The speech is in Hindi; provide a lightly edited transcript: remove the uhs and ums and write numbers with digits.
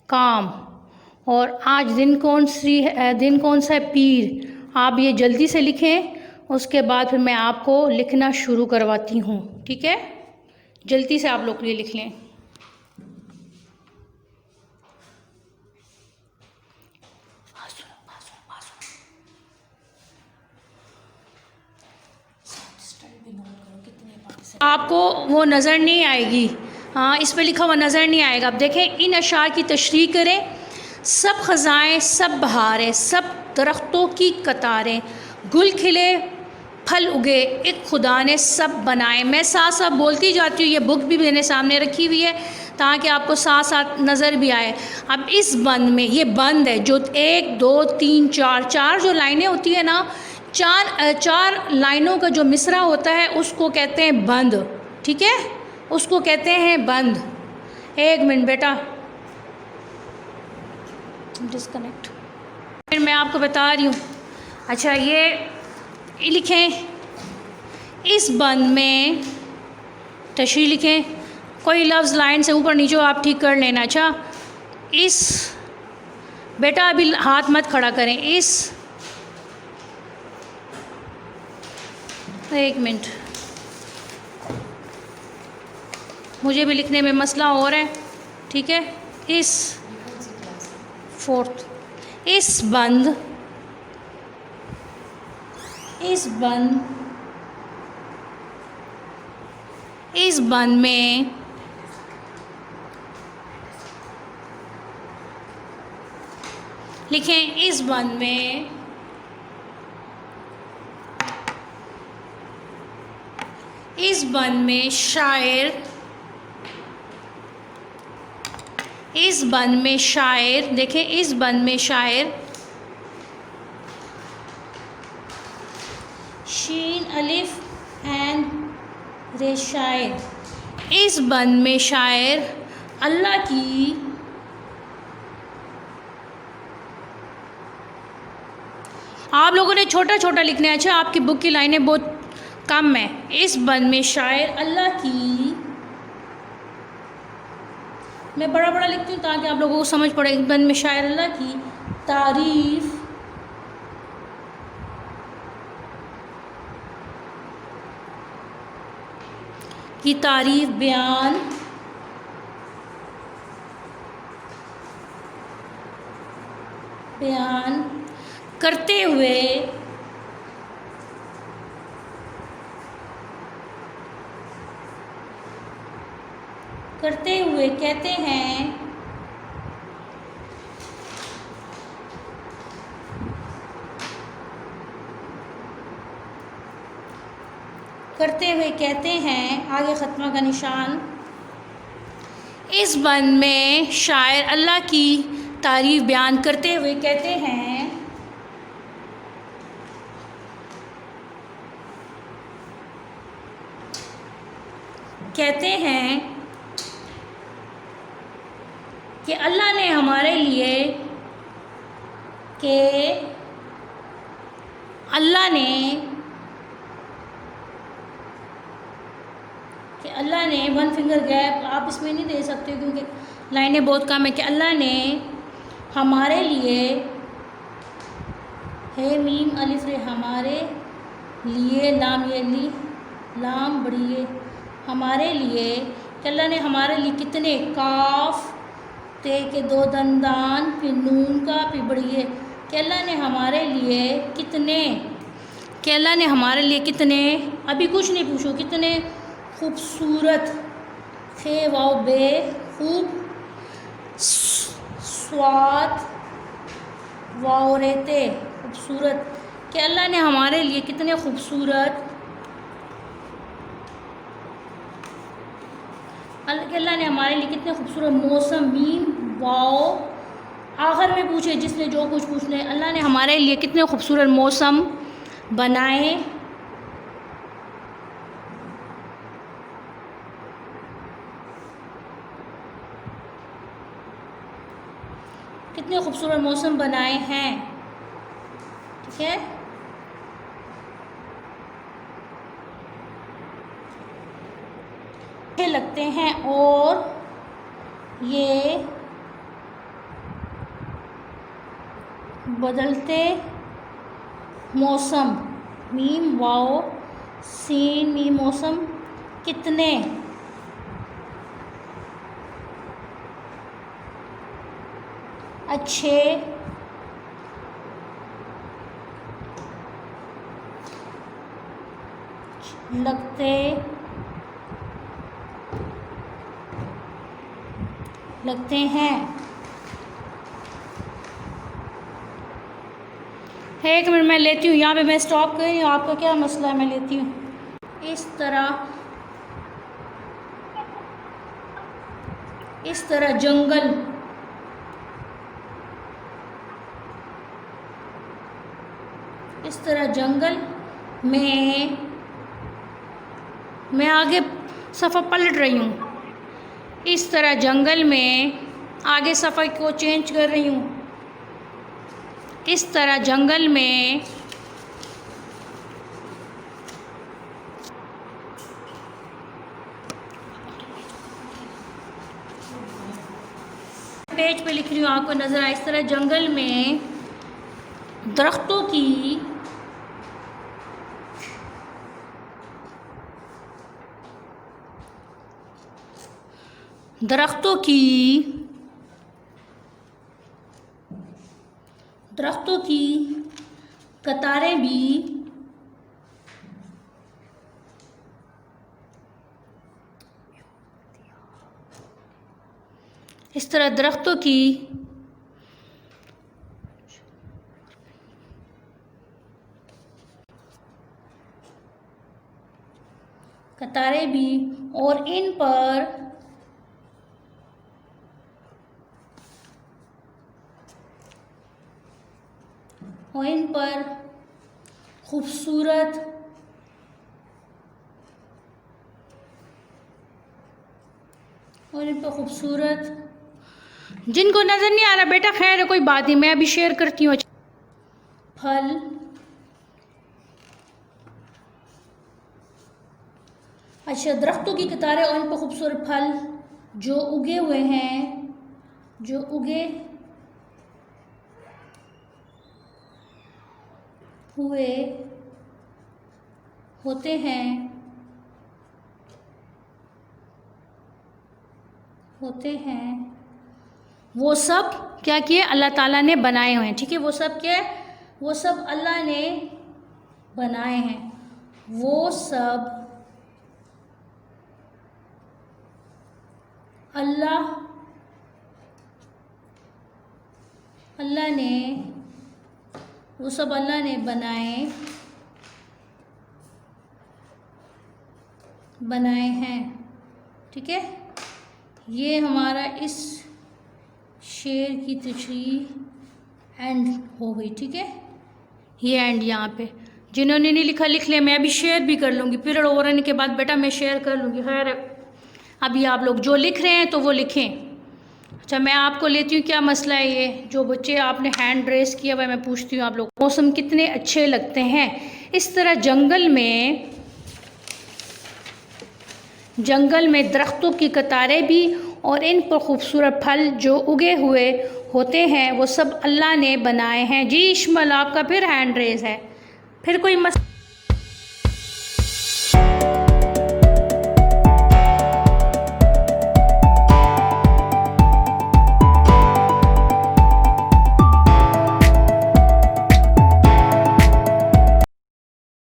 काम। और आज दिन कौन सा है? पीर। आप ये जल्दी से लिखें, उसके बाद फिर मैं आपको लिखना शुरू करवाती हूँ, ठीक है? जल्दी से आप लोग ये लिख लें। आपको वो नज़र नहीं आएगी, हाँ, इस पे लिखा हुआ नज़र नहीं आएगा। अब देखें, इन अशार की तशरीह करें। सब ख़ज़ाएँ, सब बहारें, सब दरख्तों की कतारें, गुल खिले फल उगे, एक खुदा ने सब बनाए। मैं साथ साथ बोलती जाती हूँ, ये बुक भी मेरे सामने रखी हुई है ताकि आपको साथ साथ नज़र भी आए। अब इस बंद में, ये बंद है जो 1 2 3 4 जो लाइनें होती है ना, चार लाइनों का जो मिसरा होता है उसको कहते हैं बंद, ठीक है? उसको कहते हैं बंद। एक मिनट बेटा, डिस्कनेक्ट। फिर मैं आपको बता रही हूँ। अच्छा, ये लिखें, इस बंद में तशरीह लिखें। कोई लफ्ज़ लाइन से ऊपर नीचे आप ठीक कर लेना। अच्छा, इस बेटा अभी हाथ मत खड़ा करें। इस, एक मिनट, मुझे भी लिखने में मसला हो रहा है, ठीक है? इस 4th, इस बंद में लिखें, इस बंद में शायर, इस बंद में शायर, देखें, इस बंद में शायर, शीन अलिफ एंड रे, शायर, इस बंद में शायर अल्लाह की, आप लोगों ने छोटा छोटा लिखना है। अच्छा, आपकी बुक की लाइनें बहुत कम है। इस बंद में शायर अल्लाह की, मैं बड़ा बड़ा लिखती हूँ ताकि आप लोगों को समझ पड़े। इस बंद में शायर अल्लाह की तारीफ़ बयान करते हुए कहते हैं, आगे ख़त्मा का निशान। इस बंद में शायर अल्लाह की तारीफ़ बयान करते हुए कहते हैं कि अल्लाह ने हमारे लिए, अल्लाह ने 1 फिंगर गैप आप इसमें नहीं दे सकते क्योंकि लाइनें बहुत कम है, कि अल्लाह ने हमारे लिए, है मीम अलिफ रे, हमारे लिए, लाम ये ली, लाम बड़ी ये, हमारे लिए, कि अल्लाह ने हमारे लिए कितने, काफ ते के 2 दंदान, फिर नून का, फिर बड़ी ये, कि अल्लाह ने हमारे लिए कितने, अभी कुछ नहीं पूछो, कितने खूबसूरत, खे वाओ बे, खूब, स्वाद वाओ रेते, खूबसूरत, कि अल्लाह ने हमारे लिए कितने खूबसूरत, अल्लाह ने हमारे लिए कितने खूबसूरत मौसम, मीम वाओ, आखिर में पूछे जिसने जो कुछ पूछना है, अल्लाह ने हमारे लिए कितने खूबसूरत मौसम बनाए, कितने खूबसूरत मौसम बनाए हैं, ठीक है? अच्छे लगते हैं और ये बदलते मौसम, मीम वाओ सीन मीम मौसम कितने अच्छे लगते हैं। एक मिनट मैं लेती हूँ, यहाँ पे मैं स्टॉप कर रही हूँ, आपका क्या मसला है, मैं लेती हूँ। इस तरह जंगल में, मैं आगे सफ़ा पलट रही हूँ, इस तरह जंगल में, आगे सफ़ा को चेंज कर रही हूँ, इस तरह जंगल में पेज पे लिख रही हूँ, आपको नज़र आए। इस तरह जंगल में दरख्तों की कतारें भी इस तरह दरख्तों की कतारें भी और इन पर खूबसूरत जिनको नज़र नहीं आ रहा बेटा, खैर है कोई बात नहीं, मैं अभी शेयर करती हूँ। फल अच्छा, दरख्तों की कतारें और इन पर खूबसूरत फल जो उगे हुए हैं, जो उगे हुए होते हैं वो सब क्या किए, अल्लाह ताला ने बनाए हुए हैं। ठीक है, वो सब क्या है, वो सब अल्लाह ने बनाए हैं, वो सब अल्लाह ने बनाए हैं। ठीक है, ये हमारा इस शेर की तशरीह एंड हो गई। ठीक है, ये एंड यहाँ पे, जिन्होंने नहीं लिखा लिख ले, मैं अभी शेयर भी कर लूँगी, पीरियड ओवर होने के बाद बेटा मैं शेयर कर लूँगी। खैर अभी आप लोग जो लिख रहे हैं तो वो लिखें। अच्छा, मैं आपको लेती हूँ, क्या मसला है ये जो बच्चे आपने हैंड रेस किया हुआ है, मैं पूछती हूँ आप लोग, मौसम कितने अच्छे लगते हैं। इस तरह जंगल में दरख्तों की कतारें भी और इन पर खूबसूरत फल जो उगे हुए होते हैं वो सब अल्लाह ने बनाए हैं। जी इश्मल, आपका फिर हैंड रेस है, फिर कोई